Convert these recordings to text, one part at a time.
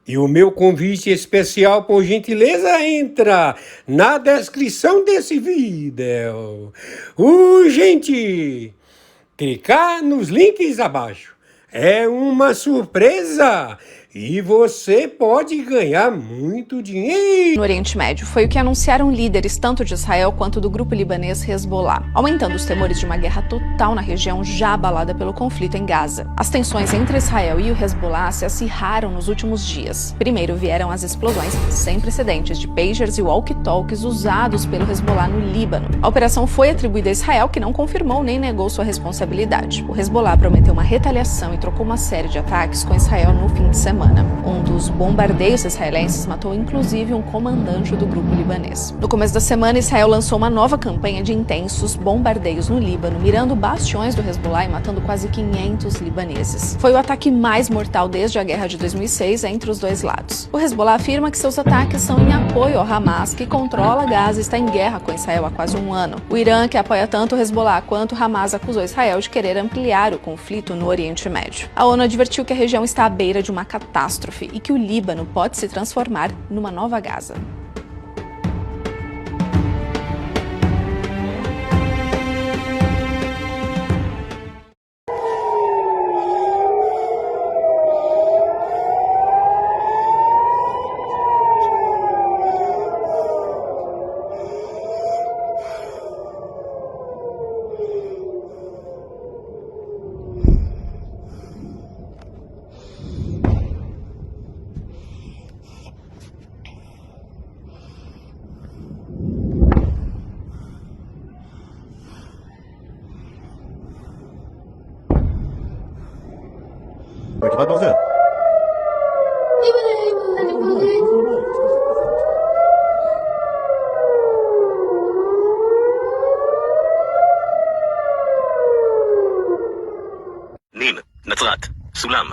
E o meu convite especial, por gentileza, entra na descrição desse vídeo. Urgente! Clicar nos links abaixo. É uma surpresa! E você pode ganhar muito dinheiro! No Oriente Médio foi o que anunciaram líderes tanto de Israel quanto do grupo libanês Hezbollah, aumentando os temores de uma guerra total na região já abalada pelo conflito em Gaza. As tensões entre Israel e o Hezbollah se acirraram nos últimos dias. Primeiro vieram as explosões sem precedentes de pagers e walkie-talkies usados pelo Hezbollah no Líbano. A operação foi atribuída a Israel, que não confirmou nem negou sua responsabilidade. O Hezbollah prometeu uma retaliação e trocou uma série de ataques com Israel no fim de semana. Um dos bombardeios israelenses matou inclusive um comandante do grupo libanês. No começo da semana, Israel lançou uma nova campanha de intensos bombardeios no Líbano, mirando bastiões do Hezbollah e matando quase 500 libaneses. Foi o ataque mais mortal desde a guerra de 2006 entre os dois lados. O Hezbollah afirma que seus ataques são em apoio ao Hamas, que controla Gaza e está em guerra com Israel há quase um ano. O Irã, que apoia tanto o Hezbollah quanto o Hamas, acusou Israel de querer ampliar o conflito no Oriente Médio. A ONU advertiu que a região está à beira de uma catástrofe e que o Líbano pode se transformar numa nova Gaza. كيفاش بغزال נין, נצרת, סולם,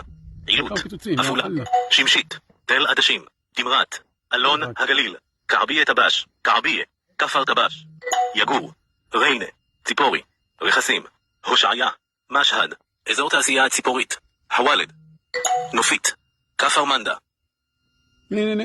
עילוט, עפולה, שמשית, תל עדשים, תמרת, אלון הגליל, כעביה טבש, כעביה, כפר טבש, יגור, ריינה, ציפורי, רכסים, הושעיה, משהד, אזור תעשייה ציפורית, חוואלד, נופית, כפר מנדה. הנה.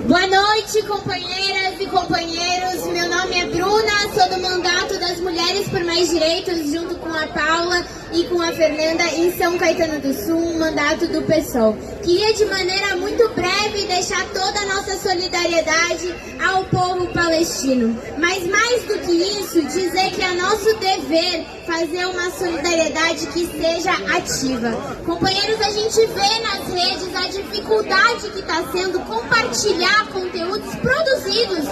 Boa noite, companheiras e companheiros. Meu nome é Bruna, sou do Mandato das Mulheres por Mais Direitos, junto com a Paula e com a Fernanda, em São Caetano do Sul, um mandato do PSOL. Queria de maneira muito breve deixar toda a nossa solidariedade ao povo palestino. Mas mais do que isso, dizer que é nosso dever fazer uma solidariedade que seja ativa. Companheiros, a gente vê nas redes a dificuldade que está sendo compartilhar conteúdos produzidos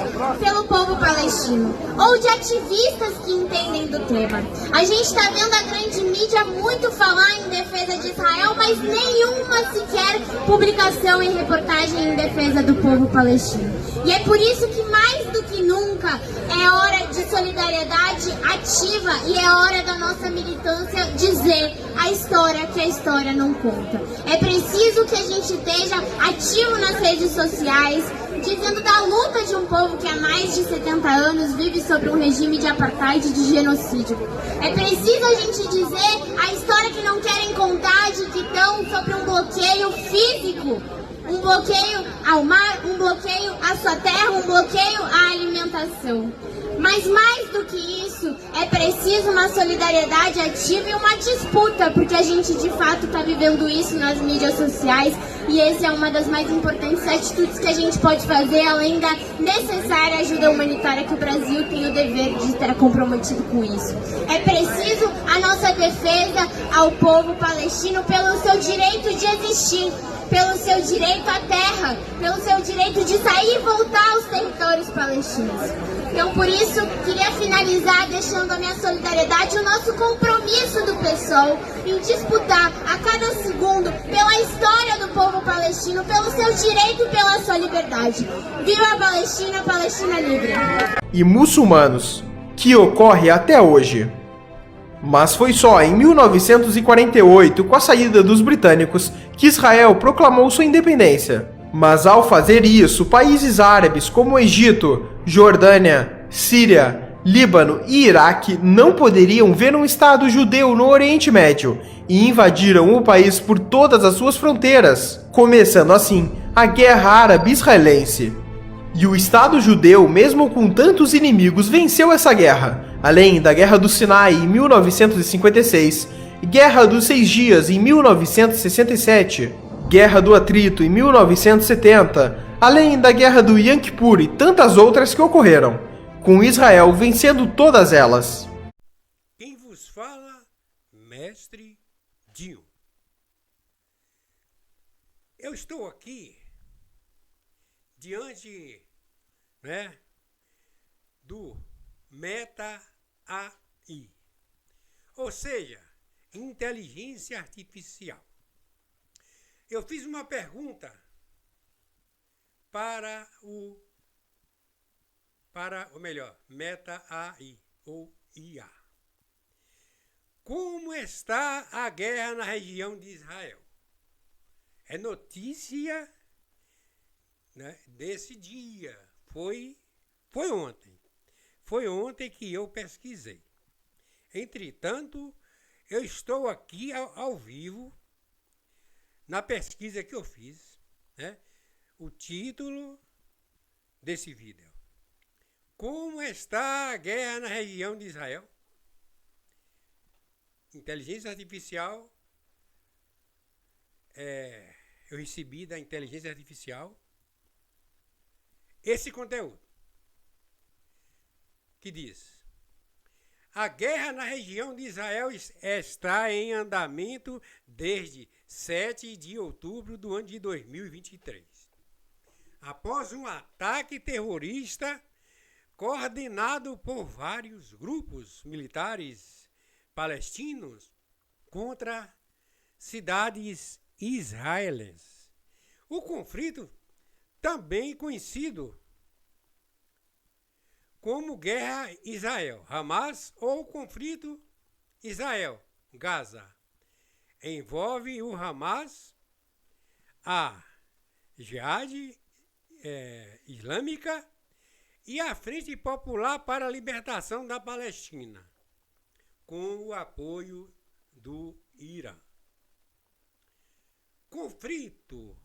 pelo povo palestino, ou de ativistas que entendem do tema. A gente está vendo a grande mídia muito falar em defesa de Israel, mas nenhuma sequer publicação e reportagem em defesa do povo palestino. E é por isso que mais do que nunca é hora de solidariedade ativa e é hora da nossa militância dizer a história que a história não conta. É preciso que a gente esteja ativo nas redes sociais, dizendo da luta de um povo que há mais de 70 anos vive sobre um regime de apartheid e de genocídio. É preciso a gente dizer a história que não querem contar, de que estão sobre um bloqueio físico, um bloqueio ao mar, um bloqueio à sua terra, um bloqueio à alimentação. Mas mais do que isso, é preciso uma solidariedade ativa e uma disputa, porque a gente de fato está vivendo isso nas mídias sociais e essa é uma das mais importantes atitudes que a gente pode fazer, além da necessária ajuda humanitária que o Brasil tem o dever de estar comprometido com isso. É preciso a nossa defesa ao povo palestino pelo seu direito de existir, pelo seu direito à terra, pelo seu direito de sair e voltar aos territórios palestinos. Então, por isso, queria finalizar deixando a minha solidariedade e o nosso compromisso do PSOL em disputar a cada segundo pela história do povo palestino, pelo seu direito e pela sua liberdade. Viva a Palestina livre! E muçulmanos, que ocorre até hoje. Mas foi só em 1948, com a saída dos britânicos, que Israel proclamou sua independência. Mas ao fazer isso, países árabes como Egito, Jordânia, Síria, Líbano e Iraque não poderiam ver um Estado judeu no Oriente Médio e invadiram o país por todas as suas fronteiras, começando assim a Guerra Árabe-Israelense. E o Estado judeu, mesmo com tantos inimigos, venceu essa guerra, além da Guerra do Sinai em 1956, Guerra dos 6 Dias em 1967, Guerra do Atrito em 1970, além da Guerra do Yom Kippur e tantas outras que ocorreram, com Israel vencendo todas elas. Quem vos fala, mestre Dinho. Eu estou aqui diante, do Meta AI, ou seja, inteligência artificial. Eu fiz uma pergunta para o Meta AI ou IA. Como está a guerra na região de Israel? É notícia, desse dia. Foi ontem. Foi ontem que eu pesquisei. Entretanto, eu estou aqui ao vivo, na pesquisa que eu fiz, o título desse vídeo: Como está a guerra na região de Israel? Inteligência artificial, eu recebi da inteligência artificial esse conteúdo, que diz: a guerra na região de Israel está em andamento desde 7 de outubro do ano de 2023. Após um ataque terrorista coordenado por vários grupos militares palestinos contra cidades israelenses. O conflito, também conhecido como Guerra Israel-Hamas ou Conflito Israel-Gaza, envolve o Hamas, a Jihad Islâmica e a Frente Popular para a Libertação da Palestina, com o apoio do Irã. Conflito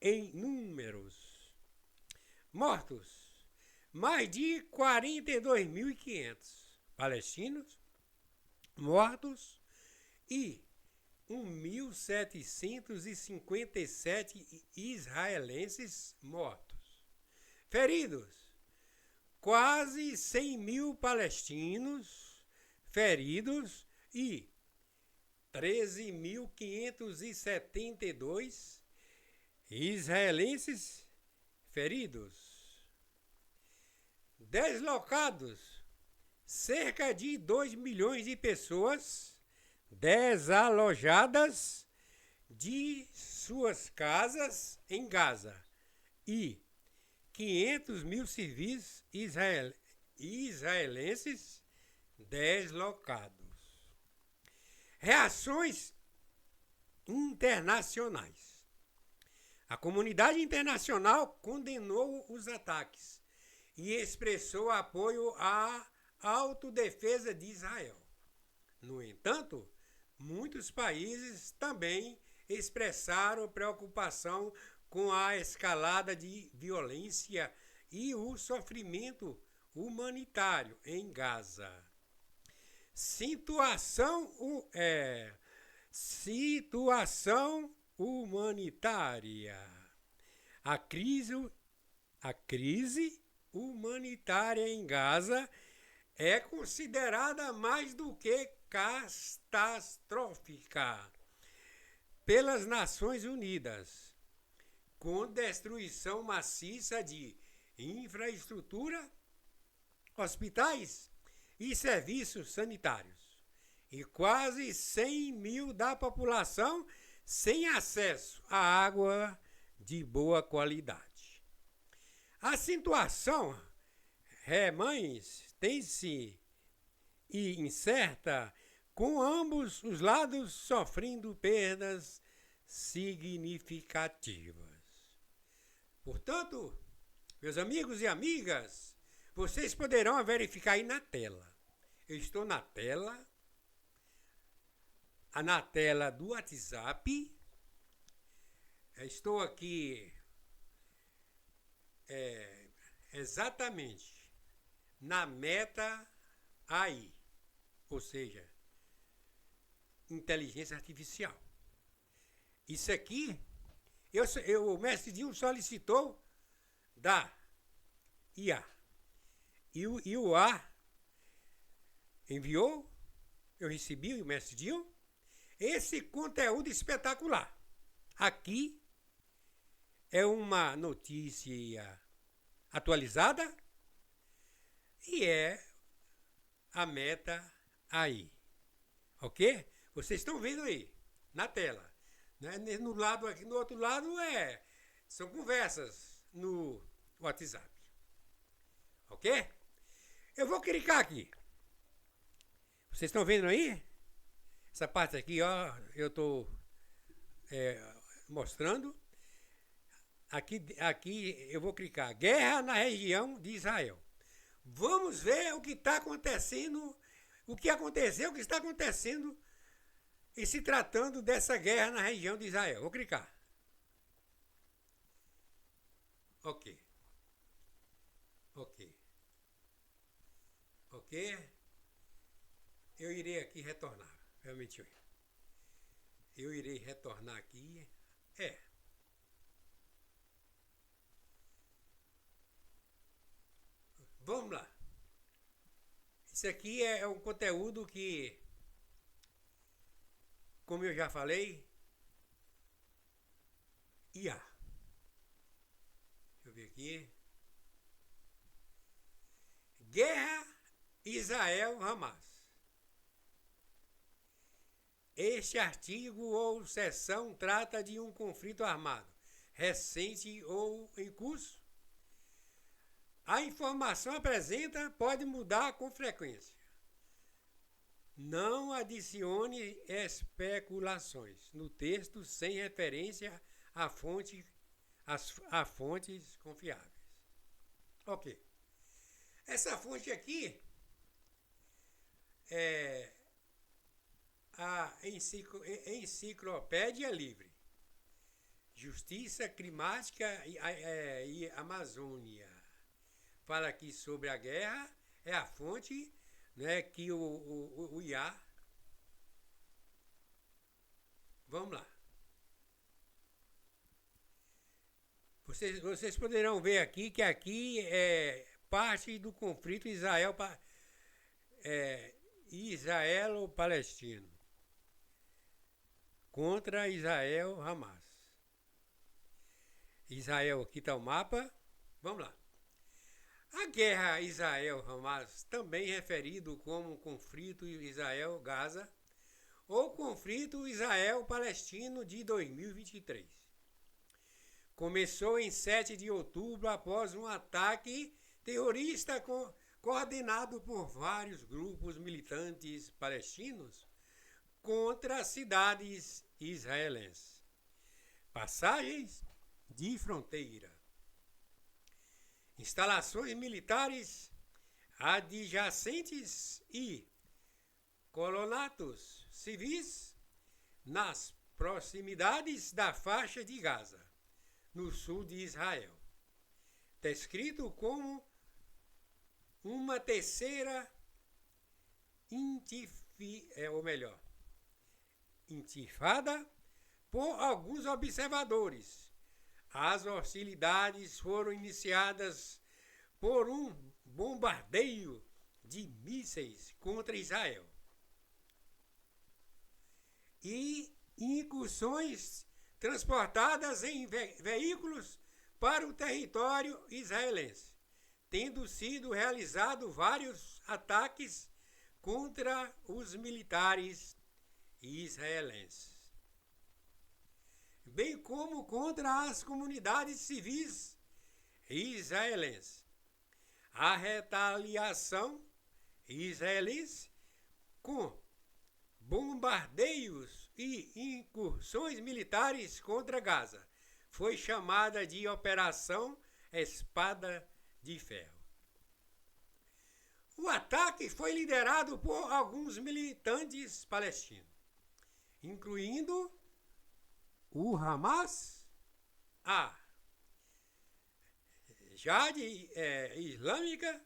em números. Mortos, mais de 42.500 palestinos mortos e 1.757 israelenses mortos. Feridos, quase 100.000 palestinos feridos e 13.572 israelenses feridos. Deslocados, cerca de 2 milhões de pessoas desalojadas de suas casas em Gaza e 500.000 civis israelenses deslocados. Reações internacionais. A comunidade internacional condenou os ataques e expressou apoio à autodefesa de Israel. No entanto, muitos países também expressaram preocupação com a escalada de violência e o sofrimento humanitário em Gaza. Situação humanitária. A crise humanitária em Gaza é considerada mais do que catastrófica pelas Nações Unidas, com destruição maciça de infraestrutura, hospitais e serviços sanitários, e quase 100 mil da população sem acesso à água de boa qualidade. A situação tem-se e incerta, com ambos os lados sofrendo perdas significativas. Portanto, meus amigos e amigas, vocês poderão verificar aí na tela. Eu estou na tela do WhatsApp. Estou aqui exatamente na meta AI, ou seja, inteligência artificial. Isso aqui, o mestre Dinho solicitou da IA. E o A enviou, eu recebi o mestre Dinho, esse conteúdo espetacular. Aqui é uma notícia atualizada e é a meta aí. Ok? Vocês estão vendo aí, na tela. Né? No lado aqui, no outro lado são conversas no WhatsApp. Ok? Eu vou clicar aqui. Vocês estão vendo aí? Essa parte aqui, ó, eu estou mostrando. Aqui eu vou clicar. Guerra na região de Israel. Vamos ver o que está acontecendo, o que aconteceu, o que está acontecendo e se tratando dessa guerra na região de Israel. Vou clicar. Ok. Eu irei aqui retornar. Realmente eu irei retornar aqui. Vamos lá. Isso aqui é um conteúdo que, como eu já falei, IA. Deixa eu ver aqui. Guerra Israel-Hamas. Este artigo ou seção trata de um conflito armado, recente ou em curso. A informação apresenta pode mudar com frequência. Não adicione especulações no texto sem referência a fontes confiáveis. Ok. Essa fonte aqui é a Enciclopédia Livre. Justiça Climática e Amazônia. Fala aqui sobre a guerra, é a fonte, né, que o IA. Vamos lá. Vocês poderão ver aqui que aqui é parte do conflito Israelo-Palestino contra Israel-Hamas. Israel, aqui está o mapa. Vamos lá. A guerra Israel-Hamas, também referido como conflito Israel-Gaza ou conflito Israel-Palestino de 2023, começou em 7 de outubro após um ataque terrorista coordenado por vários grupos militantes palestinos contra cidades israelenses, passagens de fronteira, instalações militares adjacentes e colonatos civis nas proximidades da faixa de Gaza, no sul de Israel. Descrito como uma terceira intifada por alguns observadores. As hostilidades foram iniciadas por um bombardeio de mísseis contra Israel. incursões transportadas em veículos para o território israelense, tendo sido realizados vários ataques contra os militares israelenses, bem como contra as comunidades civis israelenses. A retaliação israelense com bombardeios e incursões militares contra Gaza foi chamada de Operação Espada de Ferro. O ataque foi liderado por alguns militantes palestinos, incluindo o Hamas, a Jihad Islâmica,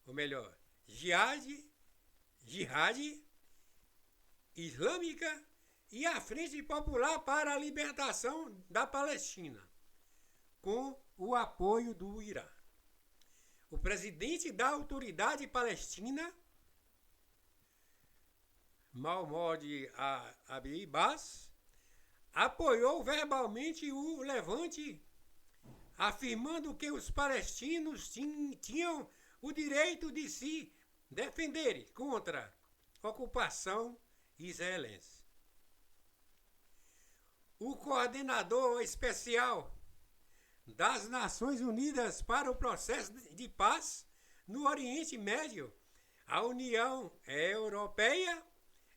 ou melhor, Jihad Islâmica e a Frente Popular para a Libertação da Palestina, com o apoio do Irã. O presidente da Autoridade Palestina, Mahmoud Abbas, apoiou verbalmente o levante, afirmando que os palestinos tinham o direito de se defenderem contra a ocupação israelense. O coordenador especial das Nações Unidas para o processo de paz no Oriente Médio, a União Europeia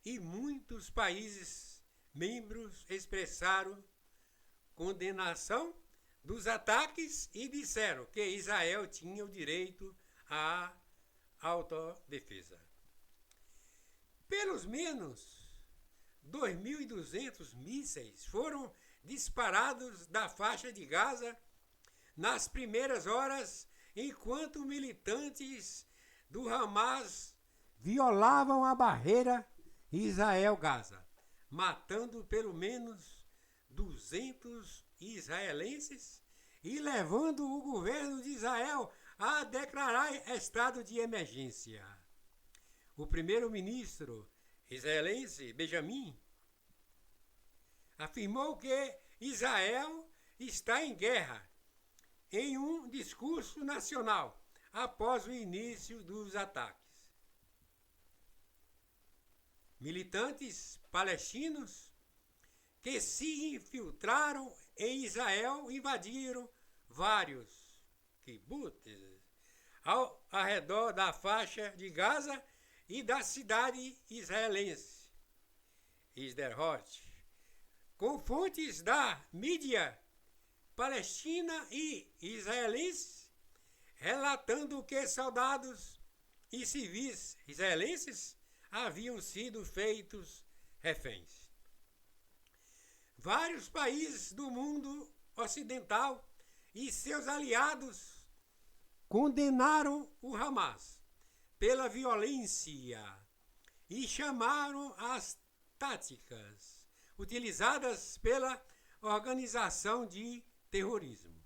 e muitos países membros expressaram condenação dos ataques e disseram que Israel tinha o direito à autodefesa. Pelos menos 2.200 mísseis foram disparados da faixa de Gaza nas primeiras horas, enquanto militantes do Hamas violavam a barreira Israel-Gaza, matando pelo menos 200 israelenses e levando o governo de Israel a declarar estado de emergência. O primeiro-ministro israelense, Benjamin, afirmou que Israel está em guerra em um discurso nacional após o início dos ataques. Militantes palestinos que se infiltraram em Israel invadiram vários kibbutz ao redor da faixa de Gaza e da cidade israelense Sderot, com fontes da mídia palestina e israelense relatando que soldados e civis israelenses haviam sido feitos reféns. Vários países do mundo ocidental e seus aliados condenaram o Hamas pela violência e chamaram as táticas utilizadas pela organização de terrorismo.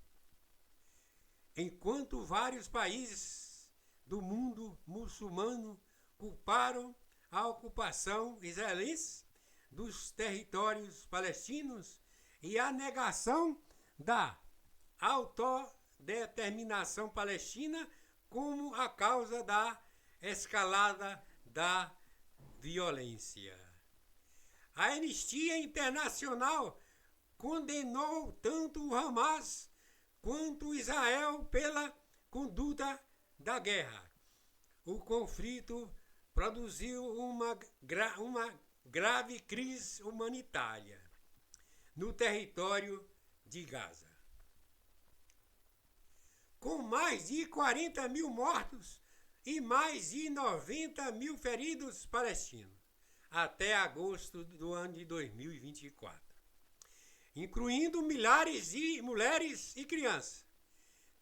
Enquanto vários países do mundo muçulmano culparam a ocupação israelense dos territórios palestinos e a negação da autodeterminação palestina como a causa da escalada da violência. A Anistia Internacional condenou tanto o Hamas quanto Israel pela conduta da guerra. O conflito produziu uma grave crise humanitária no território de Gaza, com mais de 40 mil mortos e mais de 90 mil feridos palestinos até agosto do ano de 2024, incluindo milhares de mulheres e crianças,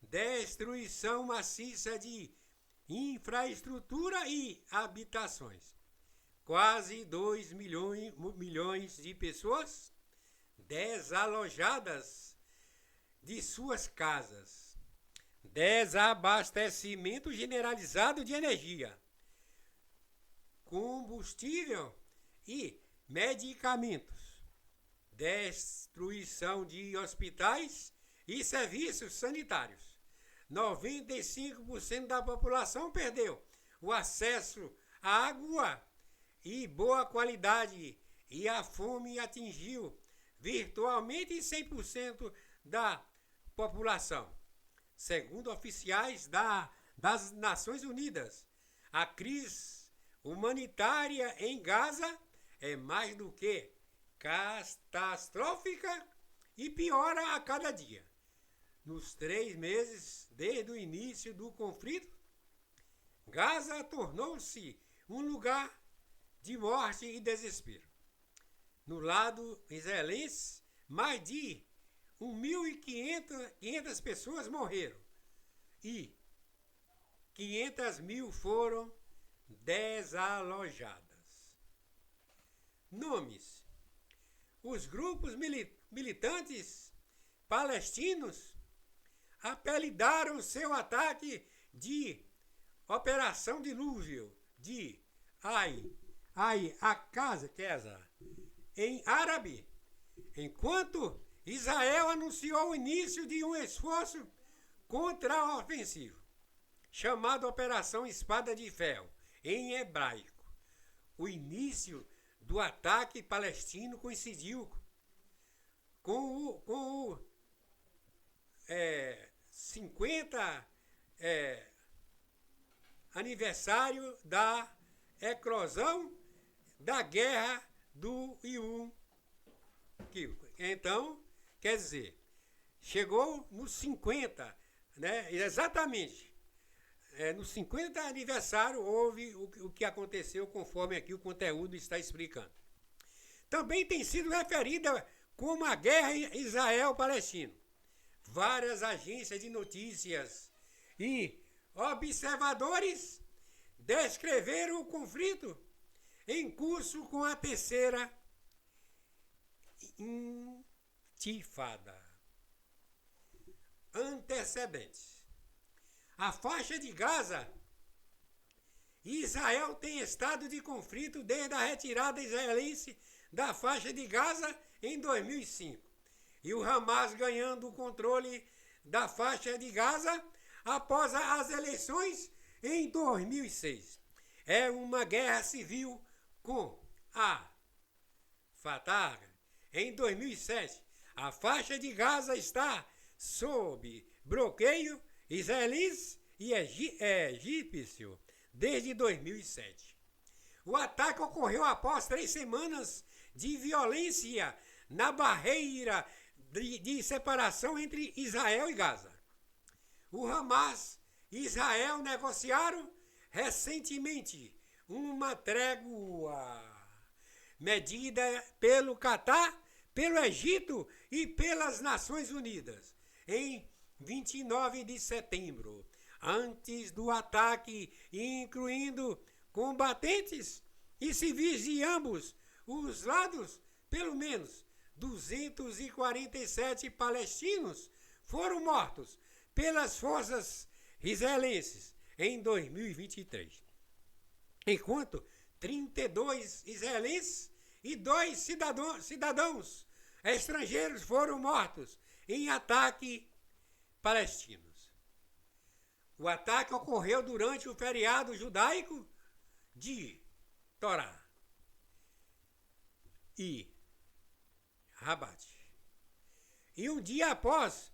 destruição maciça de infraestrutura e habitações, quase 2 milhões de pessoas desalojadas de suas casas, desabastecimento generalizado de energia, combustível e medicamentos, destruição de hospitais e serviços sanitários. 95% da população perdeu o acesso à água e boa qualidade, e a fome atingiu virtualmente 100% da população. Segundo oficiais das Nações Unidas, a crise humanitária em Gaza é mais do que catastrófica e piora a cada dia. Nos 3 meses desde o início do conflito, Gaza tornou-se um lugar de morte e desespero. No lado israelense, mais de 1.500 pessoas morreram e 500.000 foram desalojadas. Nomes: os grupos militantes palestinos apelidaram seu ataque de Operação Dilúvio, de Al-Aqsa, em árabe, enquanto Israel anunciou o início de um esforço contra-ofensivo, chamado Operação Espada de Ferro, em hebraico. O início do ataque palestino coincidiu com o 50 aniversário da eclosão da Guerra do Yom Kippur. Então, quer dizer, chegou nos 50, né? Exatamente. No 50 aniversário houve o que aconteceu, conforme aqui o conteúdo está explicando. Também tem sido referida como a Guerra Israel-Palestino. Várias agências de notícias e observadores descreveram o conflito em curso com a terceira intifada. Antecedentes. A faixa de Gaza, Israel tem estado de conflito desde a retirada israelense da faixa de Gaza em 2005. E o Hamas ganhando o controle da faixa de Gaza após as eleições em 2006. É uma guerra civil com a Fatah. Em 2007, a faixa de Gaza está sob bloqueio israelense e egípcio desde 2007. O ataque ocorreu após 3 semanas de violência na barreira de separação entre Israel e Gaza. O Hamas e Israel negociaram recentemente uma trégua medida pelo Catar, pelo Egito e pelas Nações Unidas em 29 de setembro, antes do ataque, incluindo combatentes e civis de ambos os lados. Pelo menos 247 palestinos foram mortos pelas forças israelenses em 2023, enquanto 32 israelenses e 2 cidadãos estrangeiros foram mortos em ataque palestinos. O ataque ocorreu durante o feriado judaico de Torá e Rabat. E um dia após,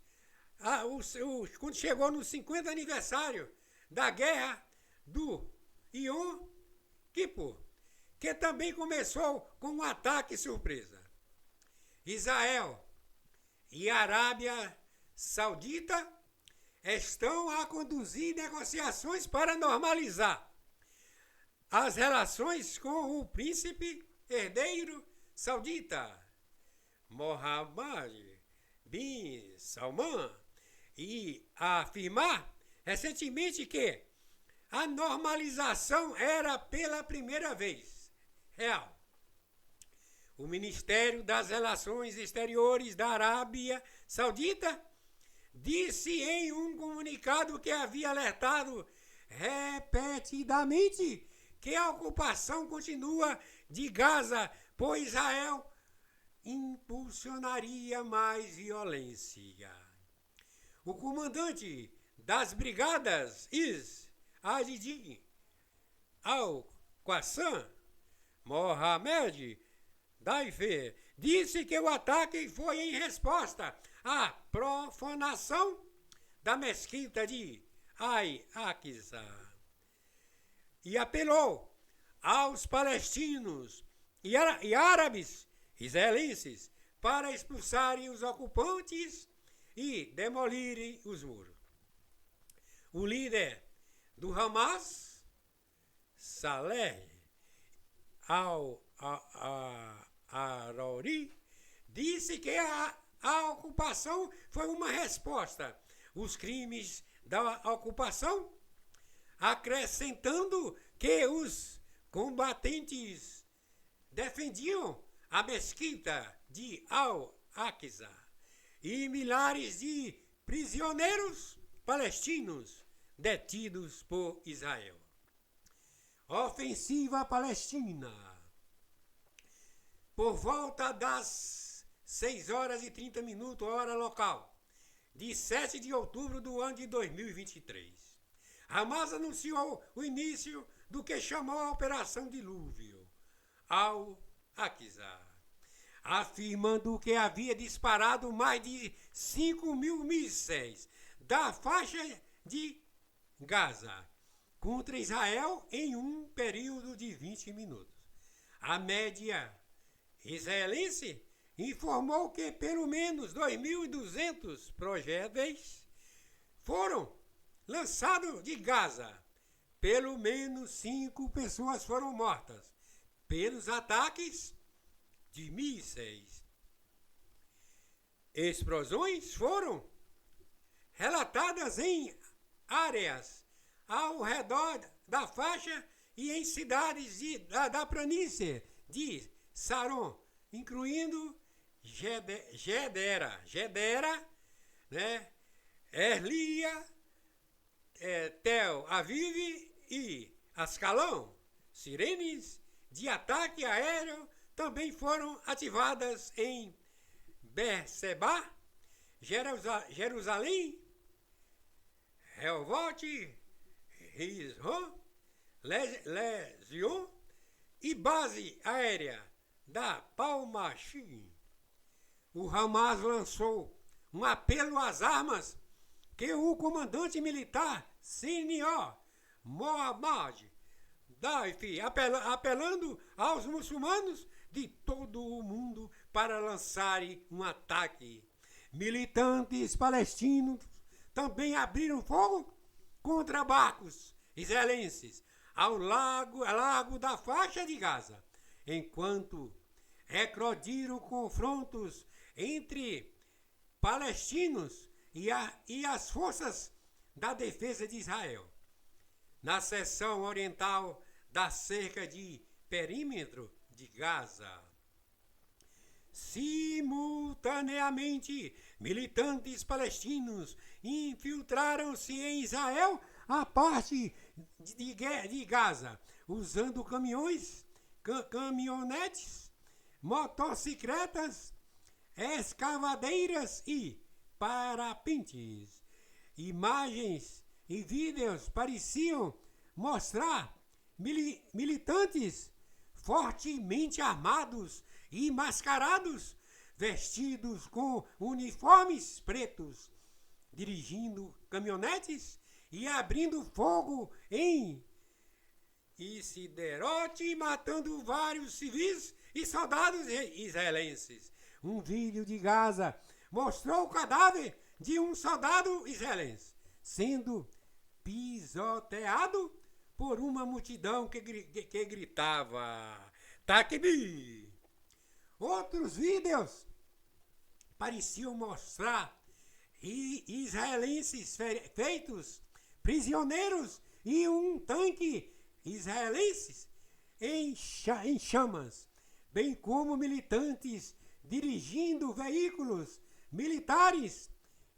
quando chegou no 50 aniversário da Guerra do Yom Kippur, que também começou com um ataque surpresa. Israel e a Arábia Saudita estão a conduzir negociações para normalizar as relações com o príncipe herdeiro saudita, Mohammed bin Salman, e afirmar recentemente que a normalização era pela primeira vez real. O Ministério das Relações Exteriores da Arábia Saudita disse em um comunicado que havia alertado repetidamente que a ocupação continua de Gaza por Israel impulsionaria mais violência. O comandante das brigadas Adidin al-Qassam, Mohamed Daife, disse que o ataque foi em resposta à profanação da mesquita de Al-Aqsa e apelou aos palestinos e árabes israelenses para expulsarem os ocupantes e demolirem os muros. O líder do Hamas, Saleh al-Arori, disse que a ocupação foi uma resposta aos crimes da ocupação, acrescentando que os combatentes defendiam a mesquita de Al-Aqsa e milhares de prisioneiros palestinos detidos por Israel. Ofensiva palestina. Por volta das 6h30, hora local, de 7 de outubro do ano de 2023, Hamas anunciou o início do que chamou a Operação Dilúvio Al-Aqsa, afirmando que havia disparado mais de 5.000 mísseis da faixa de Gaza contra Israel em um período de 20 minutos. A média israelense informou que pelo menos 2.200 projéteis foram lançados de Gaza. Pelo menos 5 pessoas foram mortas pelos ataques de mísseis. Explosões foram relatadas em áreas ao redor da faixa e em cidades da planície de Saron, incluindo Gedera, né? Erlia, Tel Aviv e Ascalão. Sirenes de ataque aéreo também foram ativadas em Berseba, Jerusalém, Rehovot, Hizron, Lezion e base aérea da Palmachim. O Hamas lançou um apelo às armas que o comandante militar senior Mohammad Daife, apelando aos muçulmanos de todo o mundo para lançarem um ataque. Militantes palestinos também abriram fogo contra barcos israelenses ao largo da faixa de Gaza, enquanto eclodiram confrontos entre palestinos e as forças da defesa de Israel. Na seção oriental da cerca de perímetro de Gaza. Simultaneamente, militantes palestinos infiltraram-se em Israel a parte de Gaza, usando caminhonetes, motocicletas, escavadeiras e parapentes. Imagens e vídeos pareciam mostrar militantes fortemente armados e mascarados, vestidos com uniformes pretos, dirigindo caminhonetes e abrindo fogo em Siderote, matando vários civis e soldados israelenses. Um vídeo de Gaza mostrou o cadáver de um soldado israelense sendo pisoteado por uma multidão que gritava Takbir. Outros vídeos pareciam mostrar israelenses feitos prisioneiros e um tanque israelense em chamas, bem como militantes dirigindo veículos militares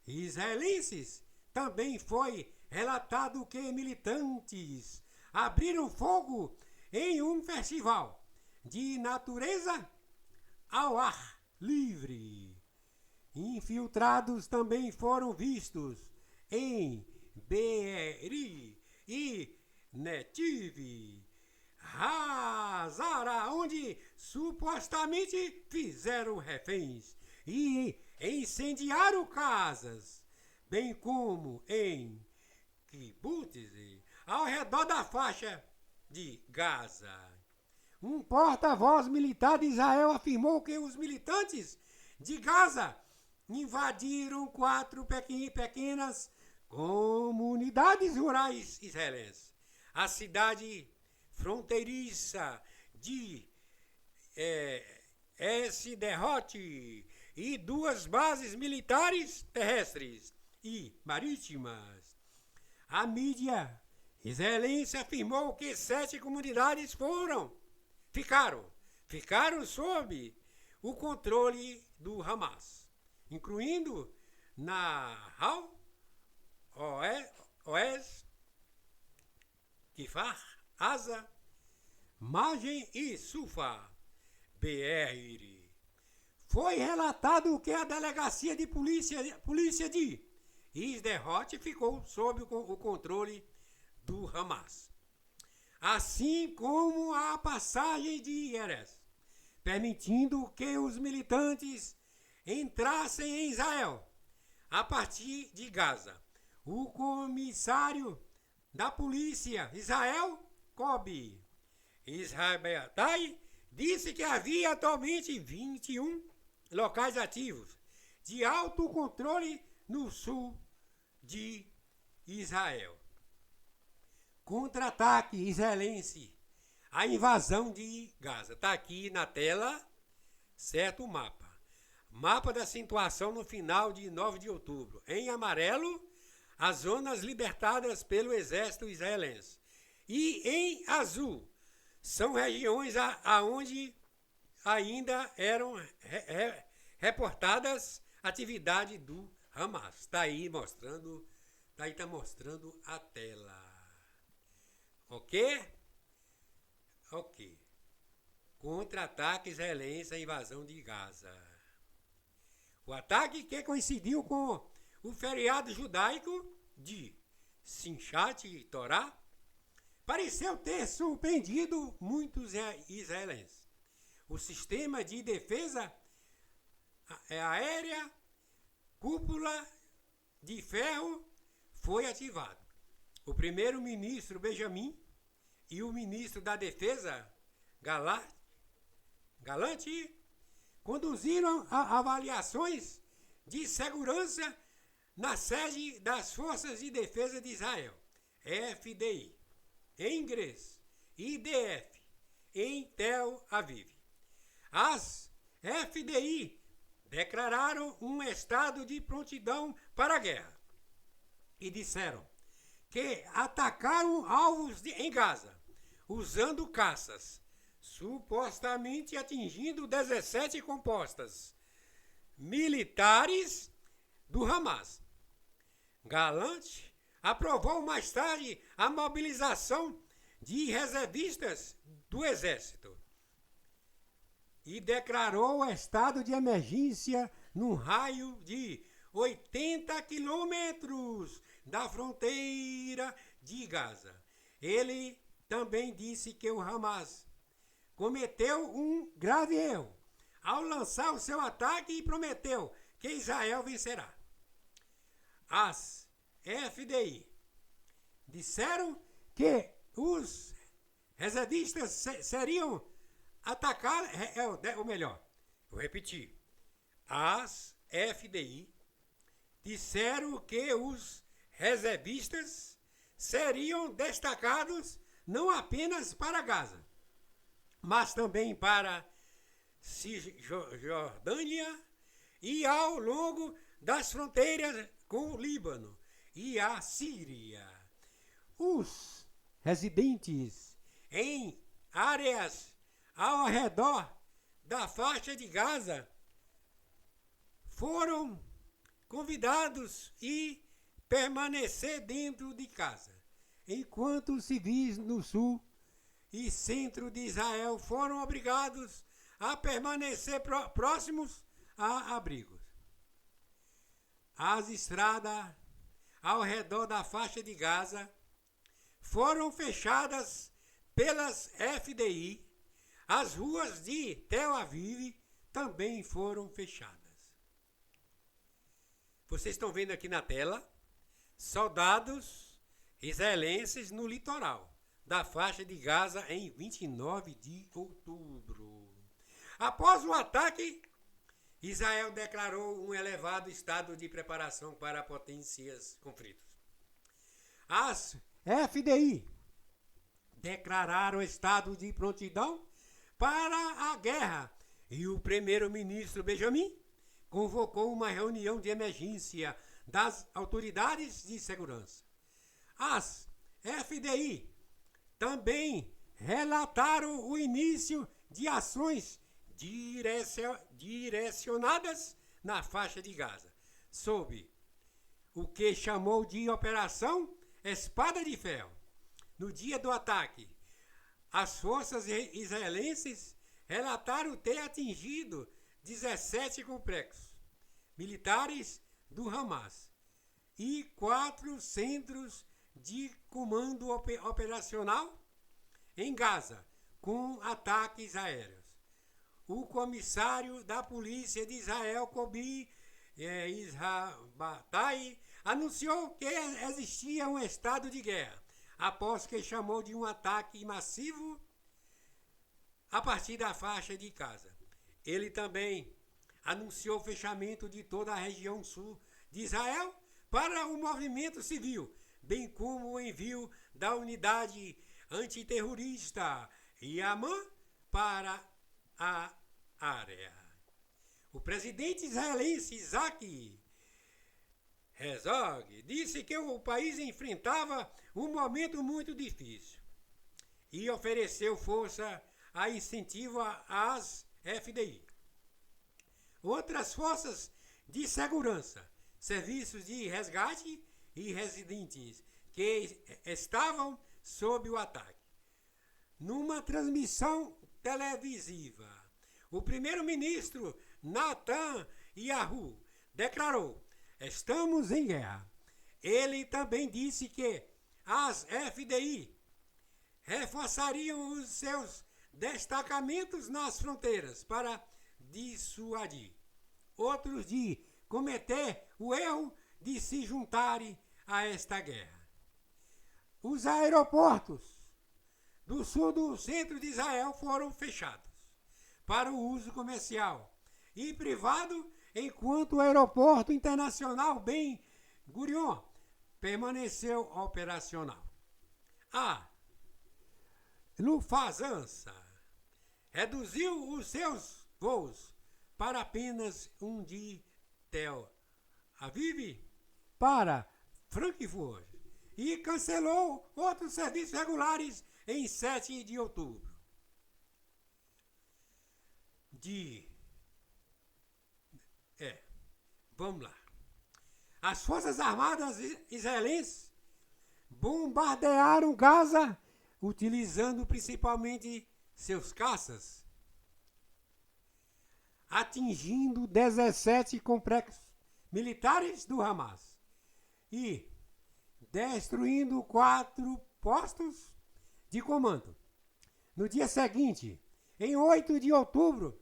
israelenses. Também foi relatado que militantes abriram fogo em um festival de natureza ao ar livre. Infiltrados também foram vistos em Be'eri e Netiv, Hazara, onde supostamente fizeram reféns e incendiaram casas, bem como em Kibbutz, ao redor da faixa de Gaza. Um porta-voz militar de Israel afirmou que os militantes de Gaza invadiram 4 pequenas comunidades rurais israelenses. A cidade fronteiriça de Sderot e 2 bases militares terrestres e marítimas. A mídia israelense afirmou que 7 comunidades ficaram sob o controle do Hamas, incluindo Nahal, Oez, Kfar Aza, Magem e Sufa, Be'eri. Foi relatado que a delegacia de polícia de Sderot ficou sob o controle do Hamas, assim como a passagem de Erez, permitindo que os militantes entrassem em Israel a partir de Gaza. O comissário da polícia Israel Kobi Israel disse que havia atualmente 21 locais ativos de autocontrole no sul de Israel. Contra-ataque israelense, a invasão de Gaza. Está aqui na tela, certo, o mapa. Mapa da situação no final de 9 de outubro. Em amarelo, as zonas libertadas pelo exército israelense. E em azul, são regiões aonde ainda eram reportadas atividades do Hamas. Está aí mostrando, tá mostrando a tela. Ok? Ok. Contra-ataque israelense à invasão de Gaza. O ataque que coincidiu com o feriado judaico de Simchat Torá pareceu ter surpreendido muitos israelenses. O sistema de defesa aérea, cúpula de ferro, foi ativado. O primeiro-ministro Benjamin e o ministro da Defesa, Galante, conduziram avaliações de segurança na sede das Forças de Defesa de Israel, FDI, em inglês, IDF, em Tel Aviv. As FDI declararam um estado de prontidão para a guerra e disseram que atacaram alvos em Gaza, usando caças, supostamente atingindo 17 compostas militares do Hamas. Galante aprovou mais tarde a mobilização de reservistas do Exército e declarou o estado de emergência num raio de 80 quilômetros da fronteira de Gaza. Ele também disse que o Hamas cometeu um grave erro ao lançar o seu ataque e prometeu que Israel vencerá. As FDI disseram que os reservistas seriam atacados, ou melhor, vou repetir, as FDI disseram que os reservistas seriam destacados não apenas para Gaza, mas também para Cisjordânia e ao longo das fronteiras com o Líbano e a Síria. Os residentes em áreas ao redor da faixa de Gaza foram convidados a permanecer dentro de casa, enquanto os civis no sul e centro de Israel foram obrigados a permanecer próximos a abrigos. As estradas ao redor da faixa de Gaza foram fechadas pelas FDI. As ruas de Tel Aviv também foram fechadas. Vocês estão vendo aqui na tela soldados israelenses no litoral da faixa de Gaza em 29 de outubro. Após o ataque, Israel declarou um elevado estado de preparação para potenciais conflitos. As FDI declararam estado de prontidão para a guerra e o primeiro-ministro Benjamin convocou uma reunião de emergência das autoridades de segurança. As FDI também relataram o início de ações direcionadas na faixa de Gaza, sob o que chamou de Operação Espada de Ferro. No dia do ataque, as forças israelenses relataram ter atingido 17 complexos militares do Hamas e 4 centros de comando operacional em Gaza, com ataques aéreos. O comissário da polícia de Israel, Kobi Israbatai, anunciou que existia um estado de guerra, após que chamou de um ataque massivo a partir da faixa de Gaza. Ele também anunciou o fechamento de toda a região sul de Israel para o movimento civil, bem como o envio da unidade antiterrorista Yaman para a área. O presidente israelense Isaac Herzog disse que o país enfrentava um momento muito difícil e ofereceu força a incentivo às FDI. Outras forças de segurança, serviços de resgate e residentes que estavam sob o ataque. Numa transmissão televisiva, o primeiro-ministro Netanyahu declarou: "Estamos em guerra." Ele também disse que as FDI reforçariam os seus destacamentos nas fronteiras para dissuadir outros de cometer o erro de se juntarem a esta guerra. Os aeroportos do sul do centro de Israel foram fechados para o uso comercial e privado, enquanto o aeroporto internacional Ben Gurion permaneceu operacional. A Lufthansa reduziu os seus voos para apenas um de Tel Aviv para Frankfurt e cancelou outros serviços regulares em 7 de outubro. Vamos lá. As Forças Armadas israelenses bombardearam Gaza utilizando principalmente seus caças, atingindo 17 complexos militares do Hamas e destruindo 4 postos de comando. No dia seguinte, em 8 de outubro,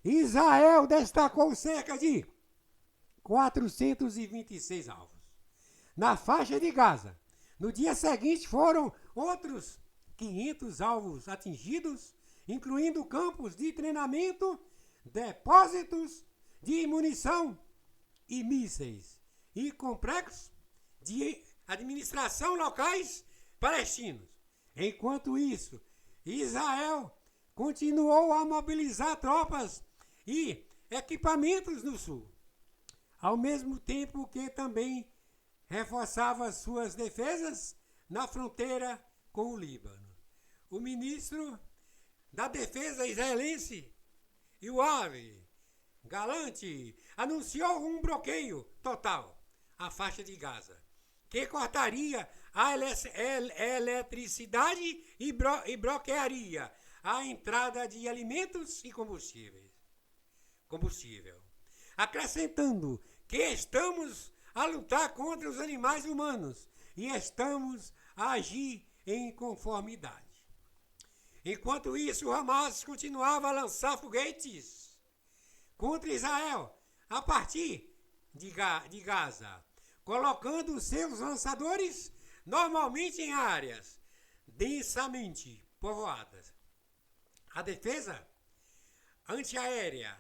Israel destacou cerca de 426 alvos. Na faixa de Gaza, no dia seguinte foram outros 500 alvos atingidos, incluindo campos de treinamento, depósitos de munição e mísseis e complexos de administração locais palestinos. Enquanto isso, Israel continuou a mobilizar tropas e equipamentos no sul, ao mesmo tempo que também reforçava suas defesas na fronteira com o Líbano. O ministro da Defesa israelense, Yoav Gallant, anunciou um bloqueio total à faixa de Gaza, que cortaria a eletricidade e bloquearia a entrada de alimentos e combustível. acrescentando que estamos a lutar contra os animais humanos e estamos a agir em conformidade. Enquanto isso, o Hamas continuava a lançar foguetes contra Israel a partir de Gaza, colocando seus lançadores normalmente em áreas densamente povoadas. A defesa antiaérea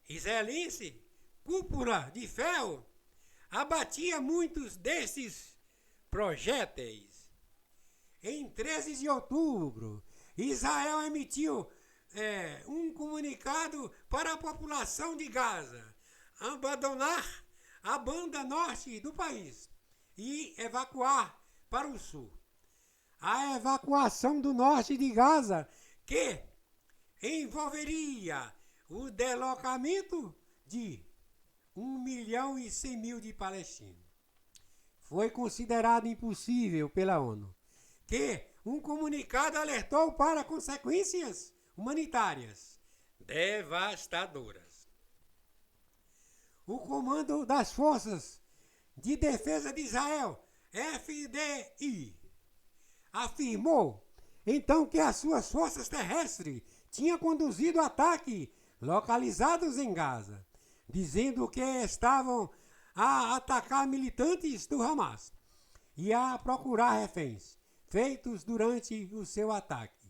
israelense, cúpula de ferro, abatia muitos desses projéteis. Em 13 de outubro, Israel emitiu um comunicado para a população de Gaza abandonar a banda norte do país e evacuar para o sul. A evacuação do norte de Gaza, que envolveria o deslocamento de 1.100.000 de palestinos, foi considerado impossível pela ONU, que um comunicado alertou para consequências humanitárias devastadoras. O Comando das Forças de Defesa de Israel, FDI, afirmou então que as suas forças terrestres tinham conduzido ataques localizados em Gaza, dizendo que estavam a atacar militantes do Hamas e a procurar reféns feitos durante o seu ataque.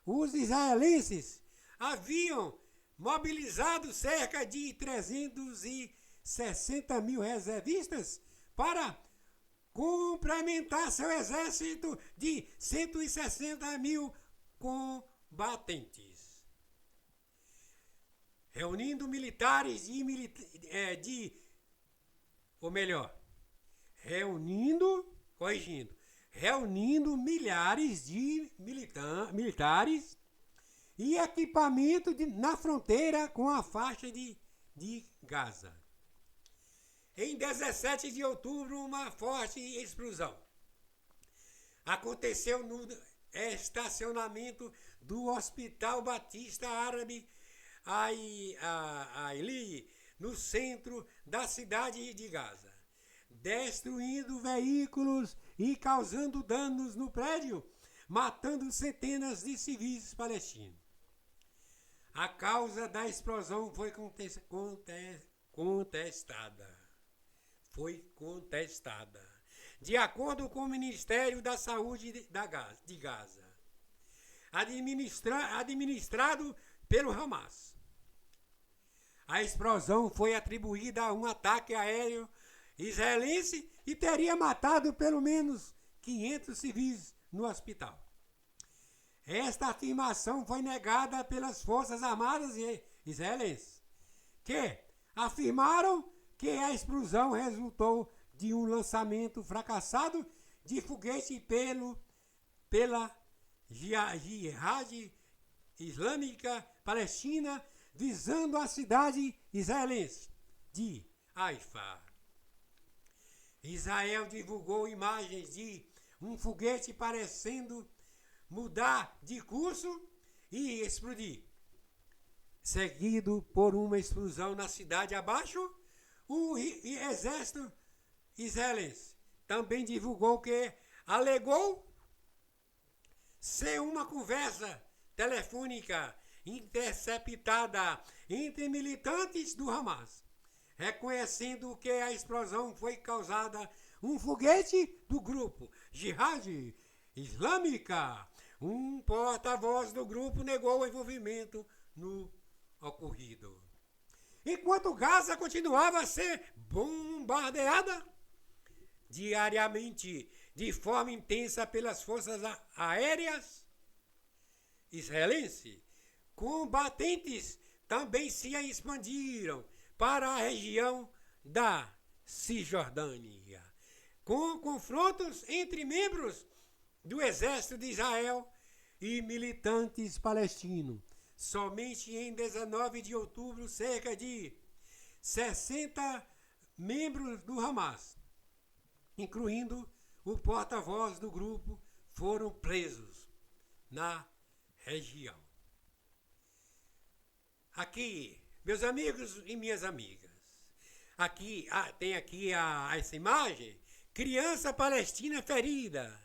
Os israelenses haviam mobilizado cerca de 360.000 reservistas para complementar seu exército de 160.000 combatentes, reunindo militares reunindo milhares de militares e equipamento na fronteira com a faixa de Gaza. Em 17 de outubro, uma forte explosão aconteceu no estacionamento do Hospital Batista Árabe Aili, no centro da cidade de Gaza, destruindo veículos e causando danos no prédio, matando centenas de civis palestinos. A causa da explosão foi contestada. De acordo com o Ministério da Saúde de Gaza, administrado pelo Hamas. A explosão foi atribuída a um ataque aéreo israelense e teria matado pelo menos 500 civis no hospital. Esta afirmação foi negada pelas Forças Armadas israelenses, que afirmaram que a explosão resultou de um lançamento fracassado de foguete pela Jihad Islâmica Palestina, visando a cidade israelense de Haifa. Israel divulgou imagens de um foguete parecendo mudar de curso e explodir, seguido por uma explosão na cidade abaixo. O exército israelense também divulgou que alegou ser uma conversa telefônica interceptada entre militantes do Hamas, reconhecendo que a explosão foi causada um foguete do grupo Jihad Islâmica. Um porta-voz do grupo negou o envolvimento no ocorrido. Enquanto Gaza continuava a ser bombardeada diariamente de forma intensa pelas forças aéreas israelenses, combatentes também se expandiram para a região da Cisjordânia, com confrontos entre membros do exército de Israel e militantes palestinos. Somente em 19 de outubro, cerca de 60 membros do Hamas, incluindo o porta-voz do grupo, foram presos na região. Aqui, Meus amigos e minhas amigas, aqui tem aqui essa imagem, criança palestina ferida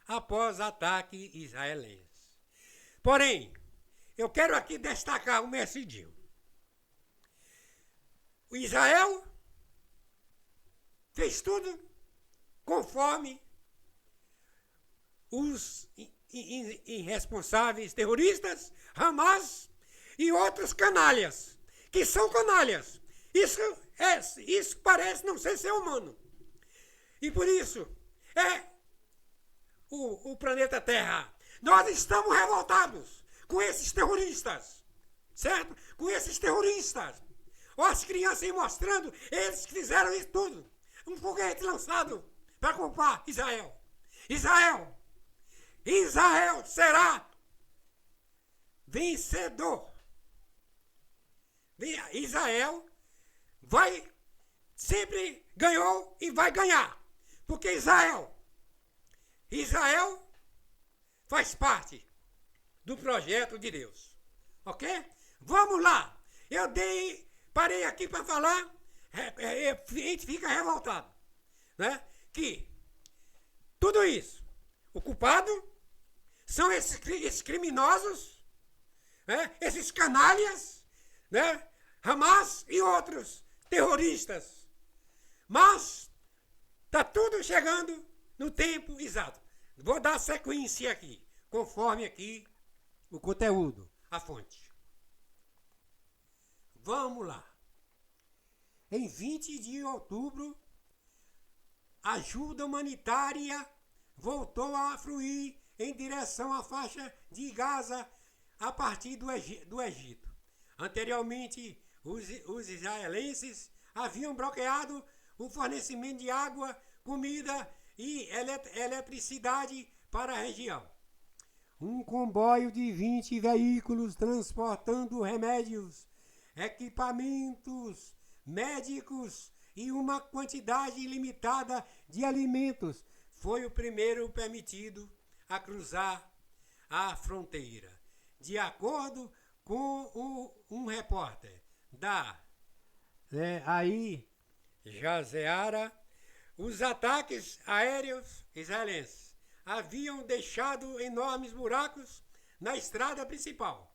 após ataque israelense. Porém, eu quero aqui destacar o mercidinho. O Israel fez tudo conforme os irresponsáveis terroristas, Hamas e outros canalhas, que são canalhas. Isso parece não ser humano. E por isso, o planeta Terra, nós estamos revoltados com esses terroristas, certo? Com esses terroristas. Olha as crianças aí mostrando, eles que fizeram isso tudo. Um foguete lançado para culpar Israel. Israel será vencedor. Israel sempre ganhou e vai ganhar. Porque Israel faz parte do projeto de Deus. Ok? Vamos lá. Parei aqui para falar, a gente fica revoltado, né? Que tudo isso, o culpado são esses criminosos, né? Esses canalhas, né? Hamas e outros terroristas. Mas está tudo chegando no tempo exato. Vou dar sequência aqui, conforme aqui o conteúdo, a fonte. Vamos lá. Em 20 de outubro, ajuda humanitária voltou a fluir em direção à faixa de Gaza a partir do Egito. Anteriormente, os israelenses haviam bloqueado o fornecimento de água, comida e eletricidade para a região. Um comboio de 20 veículos transportando remédios, equipamentos médicos e uma quantidade limitada de alimentos foi o primeiro permitido a cruzar a fronteira. De acordo com um repórter da Jazeera, os ataques aéreos israelenses haviam deixado enormes buracos na estrada principal,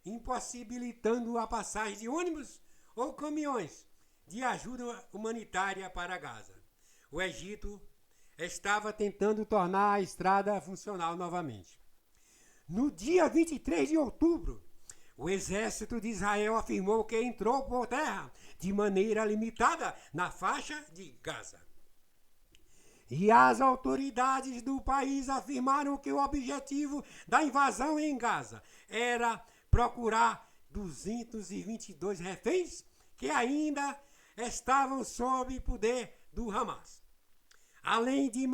impossibilitando a passagem de ônibus ou caminhões de ajuda humanitária para Gaza. O Egito estava tentando tornar a estrada funcional novamente. No dia 23 de outubro, o exército de Israel afirmou que entrou por terra de maneira limitada na faixa de Gaza. E as autoridades do país afirmaram que o objetivo da invasão em Gaza era procurar 222 reféns que ainda estavam sob poder do Hamas. Além de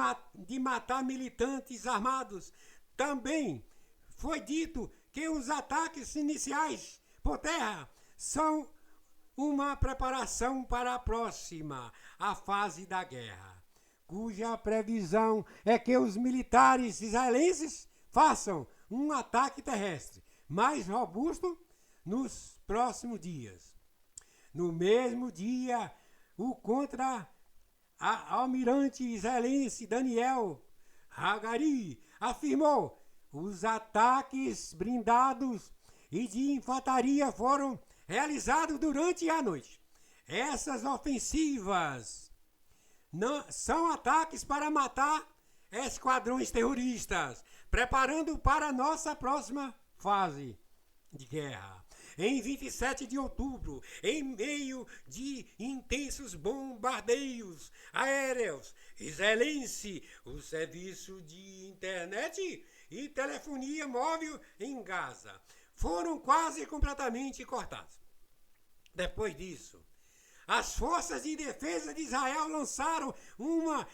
matar militantes armados, também foi dito que os ataques iniciais por terra são uma preparação para a próxima, a fase da guerra, cuja previsão é que os militares israelenses façam um ataque terrestre mais robusto nos próximos dias. No mesmo dia, o contra-almirante israelense Daniel Hagari afirmou: os ataques blindados e de infantaria foram realizados durante a noite. Essas ofensivas são ataques para matar esquadrões terroristas, preparando para a nossa próxima fase de guerra. Em 27 de outubro, em meio de intensos bombardeios aéreos israelenses, o serviço de internet e telefonia móvel em Gaza foram quase completamente cortados. Depois disso, as forças de defesa de Israel lançaram uma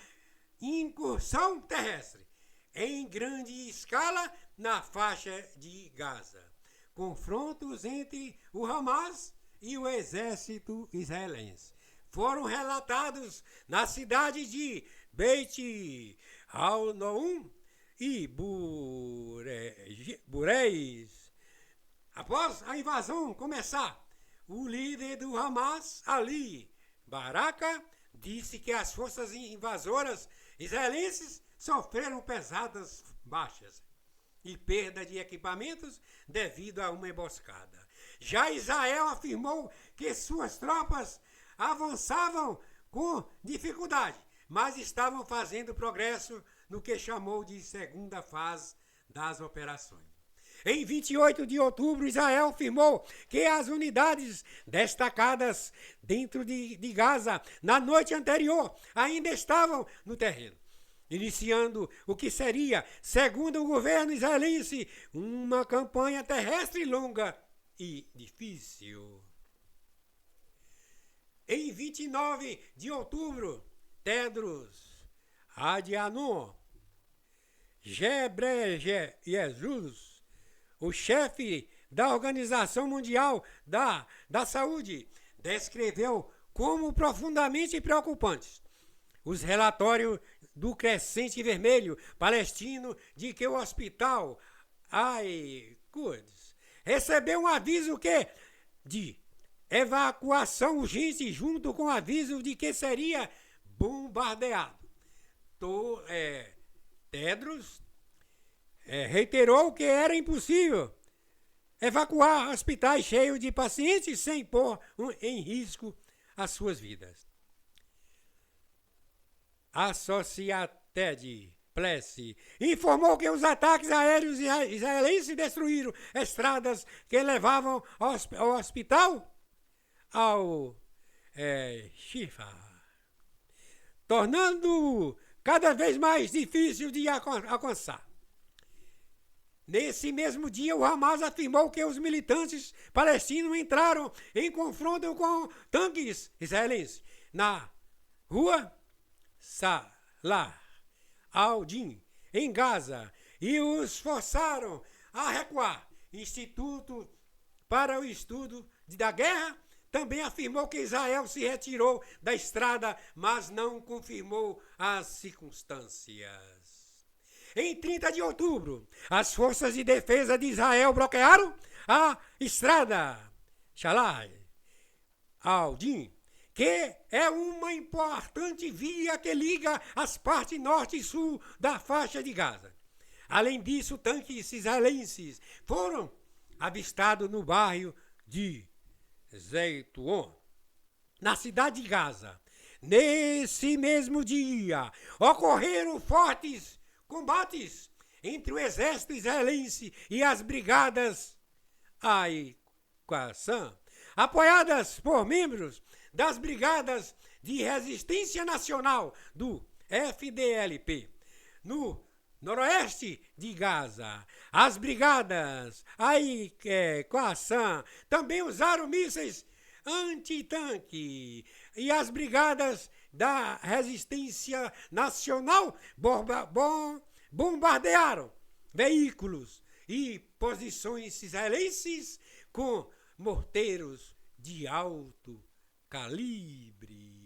incursão terrestre em grande escala na faixa de Gaza. Confrontos entre o Hamas e o exército israelense foram relatados na cidade de Beit Al-Noum e Bureis. Após a invasão começar, o líder do Hamas, Ali Baraka, disse que as forças invasoras israelenses sofreram pesadas baixas e perda de equipamentos devido a uma emboscada. Já Israel afirmou que suas tropas avançavam com dificuldade, mas estavam fazendo progresso no que chamou de segunda fase das operações. Em 28 de outubro, Israel afirmou que as unidades destacadas dentro de Gaza na noite anterior ainda estavam no terreno, iniciando o que seria, segundo o governo israelense, uma campanha terrestre longa e difícil. Em 29 de outubro, Tedros Adhanom Ghebreyesus, o chefe da Organização Mundial da Saúde, descreveu como profundamente preocupantes os relatórios do Crescente Vermelho palestino de que o hospital Al-Quds recebeu um aviso de evacuação urgente junto com aviso de que seria bombardeado. Tedros reiterou que era impossível evacuar hospitais cheios de pacientes sem pôr em risco as suas vidas. A Associated Press informou que os ataques aéreos israelenses destruíram estradas que levavam ao hospital Al-Shifa, tornando-o cada vez mais difícil de alcançar. Nesse mesmo dia, o Hamas afirmou que os militantes palestinos entraram em confronto com tanques israelenses na rua Salah al-Din, em Gaza, e os forçaram a recuar. Instituto para o Estudo da Guerra também afirmou que Israel se retirou da estrada, mas não confirmou as circunstâncias. Em 30 de outubro, as forças de defesa de Israel bloquearam a estrada Salah al-Din, que é uma importante via que liga as partes norte e sul da faixa de Gaza. Além disso, tanques israelenses foram avistados no bairro de Zeitoun, na cidade de Gaza. Nesse mesmo dia, ocorreram fortes combates entre o exército israelense e as brigadas Al-Qassam, apoiadas por membros das Brigadas de Resistência Nacional do FDLP, no noroeste de Gaza. As brigadas Al-Qassam também usaram mísseis antitanque e as brigadas da Resistência Nacional bombardearam veículos e posições israelenses com morteiros de alto calibre.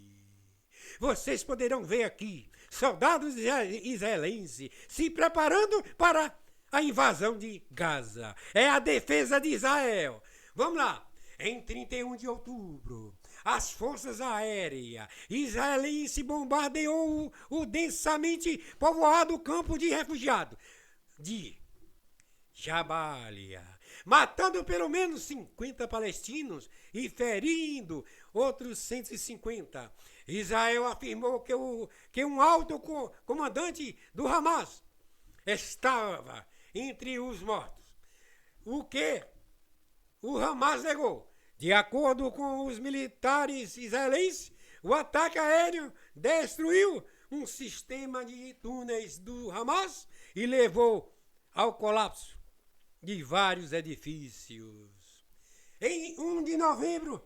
Vocês poderão ver aqui soldados israelenses se preparando para a invasão de Gaza. É a defesa de Israel. Vamos lá. Em 31 de outubro, as forças aéreas israelenses bombardeou o densamente povoado campo de refugiados de Jabalia, matando pelo menos 50 palestinos e ferindo outros 150. Israel afirmou que um alto comandante do Hamas estava entre os mortos, o que o Hamas negou. De acordo com os militares israelenses, o ataque aéreo destruiu um sistema de túneis do Hamas e levou ao colapso de vários edifícios. Em 1 de novembro,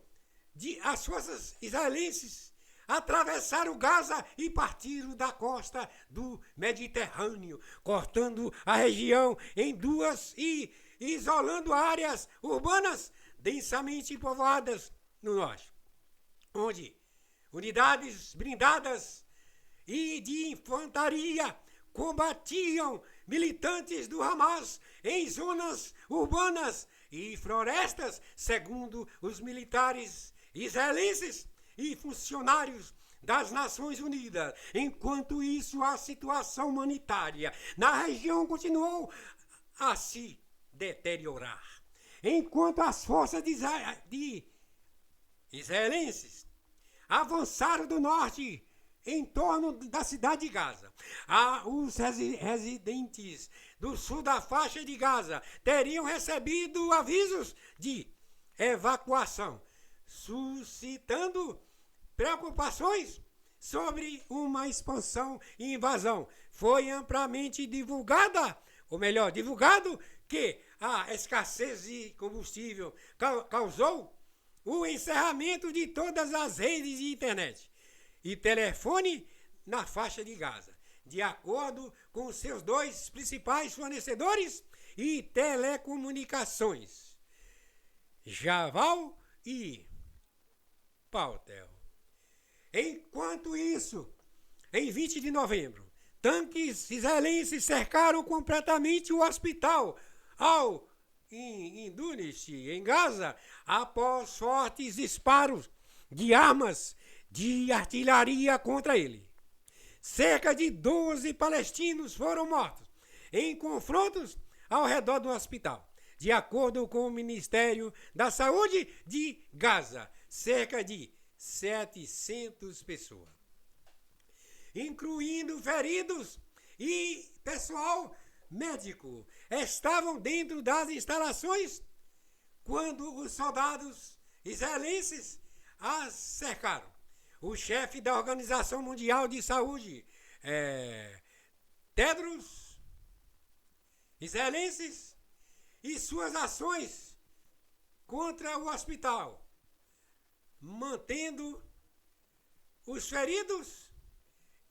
as forças israelenses atravessaram Gaza e partiram da costa do Mediterrâneo, cortando a região em duas e isolando áreas urbanas densamente povoadas no norte, onde unidades blindadas e de infantaria combatiam militantes do Hamas em zonas urbanas e florestas, segundo os militares israelenses e funcionários das Nações Unidas. Enquanto isso, a situação humanitária na região continuou a se deteriorar. Enquanto as forças de israelenses avançaram do norte em torno da cidade de Gaza, os residentes do sul da faixa de Gaza teriam recebido avisos de evacuação, suscitando preocupações sobre uma expansão e invasão. Foi amplamente divulgado que a escassez de combustível causou o encerramento de todas as redes de internet e telefone na faixa de Gaza, de acordo com seus dois principais fornecedores e telecomunicações, Javal e Paltel. Enquanto isso, em 20 de novembro, tanques israelenses cercaram completamente o hospital em Dunis, em Gaza, após fortes disparos de armas de artilharia contra ele. Cerca de 12 palestinos foram mortos em confrontos ao redor do hospital. De acordo com o Ministério da Saúde de Gaza, cerca de 700 pessoas, incluindo feridos e pessoal médico, estavam dentro das instalações quando os soldados israelenses as cercaram. O chefe da Organização Mundial de Saúde, Tedros, israelenses, e suas ações contra o hospital, mantendo os feridos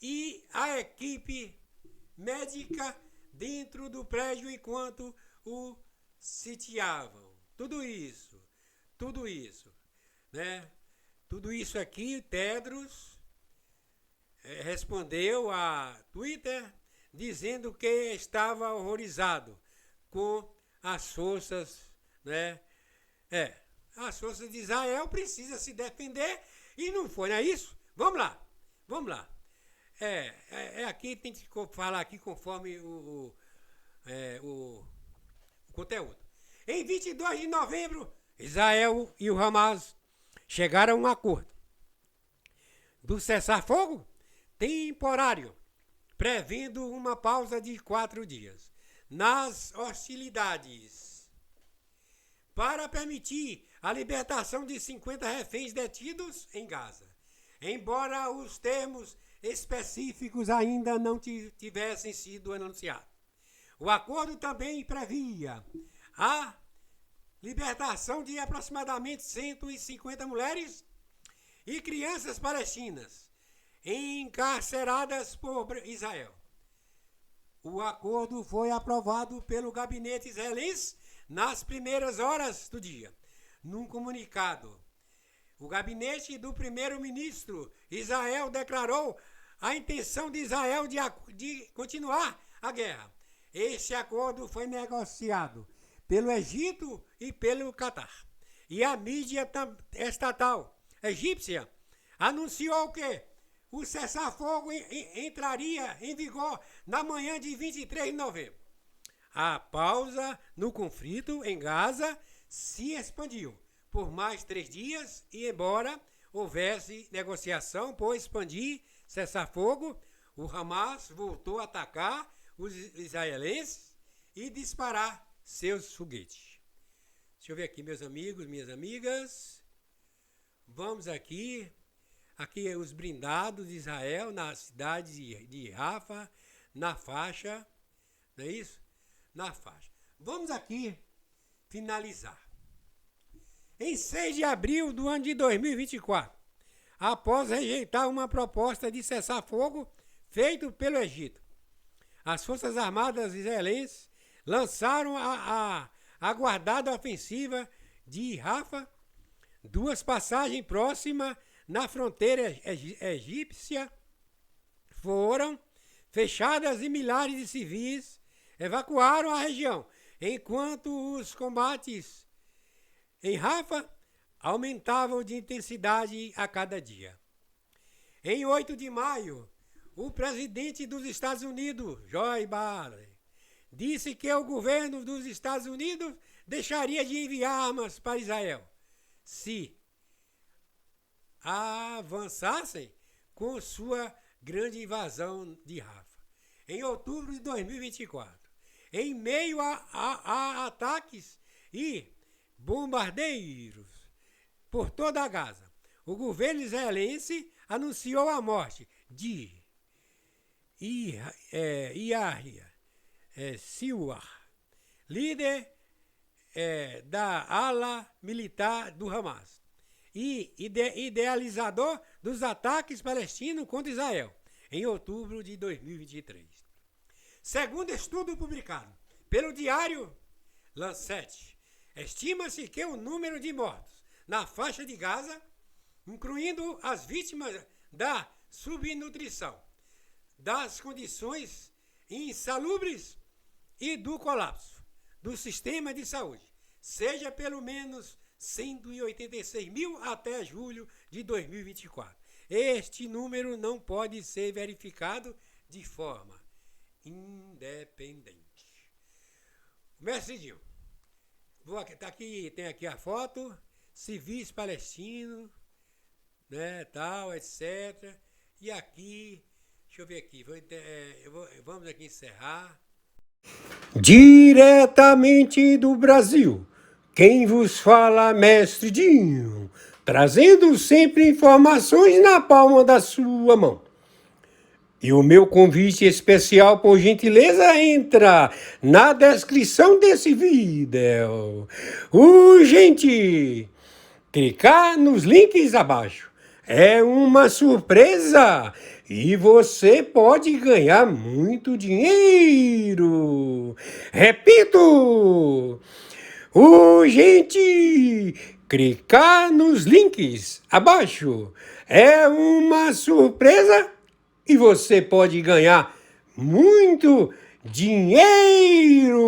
e a equipe médica dentro do prédio enquanto o sitiavam. Tudo isso, né? Tudo isso aqui, Tedros respondeu a Twitter dizendo que estava horrorizado com as forças, né? As forças de Israel precisam se defender e não foi, não é isso? Vamos lá. Aqui tem que falar aqui conforme o conteúdo. Em 22 de novembro, Israel e o Hamas chegaram a um acordo do cessar-fogo temporário, prevendo uma pausa de 4 dias nas hostilidades para permitir a libertação de 50 reféns detidos em Gaza, embora os termos específicos ainda não tivessem sido anunciados. O acordo também previa a libertação de aproximadamente 150 mulheres e crianças palestinas encarceradas por Israel. O acordo foi aprovado pelo gabinete israelense nas primeiras horas do dia. Num comunicado, o gabinete do primeiro-ministro Israel declarou a intenção de Israel de continuar a guerra. Este acordo foi negociado pelo Egito e pelo Catar. E a mídia estatal egípcia anunciou que o cessar-fogo entraria em vigor na manhã de 23 de novembro. A pausa no conflito em Gaza se expandiu por mais 3 dias e, embora houvesse negociação por expandir cessar-fogo, o Hamas voltou a atacar os israelenses e disparar seus foguetes. Deixa eu ver aqui, meus amigos, minhas amigas. Vamos aqui os blindados de Israel na cidade de Rafa, na faixa, não é isso? Na faixa. Vamos aqui finalizar. Em 6 de abril do ano de 2024, após rejeitar uma proposta de cessar-fogo feito pelo Egito, as Forças Armadas israelenses lançaram a aguardada ofensiva de Rafa, 2 passagens próximas na fronteira egípcia foram fechadas e milhares de civis evacuaram a região, enquanto os combates em Rafah aumentavam de intensidade a cada dia. Em 8 de maio, o presidente dos Estados Unidos, Joe Biden, disse que o governo dos Estados Unidos deixaria de enviar armas para Israel se avançassem com sua grande invasão de Rafah. Em outubro de 2024, em meio a ataques e bombardeios por toda a Gaza, o governo israelense anunciou a morte de Yahya Sinwar, líder da ala militar do Hamas e idealizador dos ataques palestinos contra Israel, em outubro de 2023. Segundo estudo publicado pelo diário Lancet, estima-se que o número de mortos na faixa de Gaza, incluindo as vítimas da subnutrição, das condições insalubres e do colapso do sistema de saúde, seja pelo menos 186 mil até julho de 2024. Este número não pode ser verificado de forma independente. Mestre Dinho, tem aqui a foto, civis palestinos, né, tal, etc. E aqui, deixa eu ver aqui, vamos aqui encerrar. Diretamente do Brasil, quem vos fala, Mestre Dinho, trazendo sempre informações na palma da sua mão. E o meu convite especial, por gentileza, entra na descrição desse vídeo. Urgente! Clicar nos links abaixo. É uma surpresa e você pode ganhar muito dinheiro. Repito! Urgente! Clicar nos links abaixo. É uma surpresa e você pode ganhar muito dinheiro!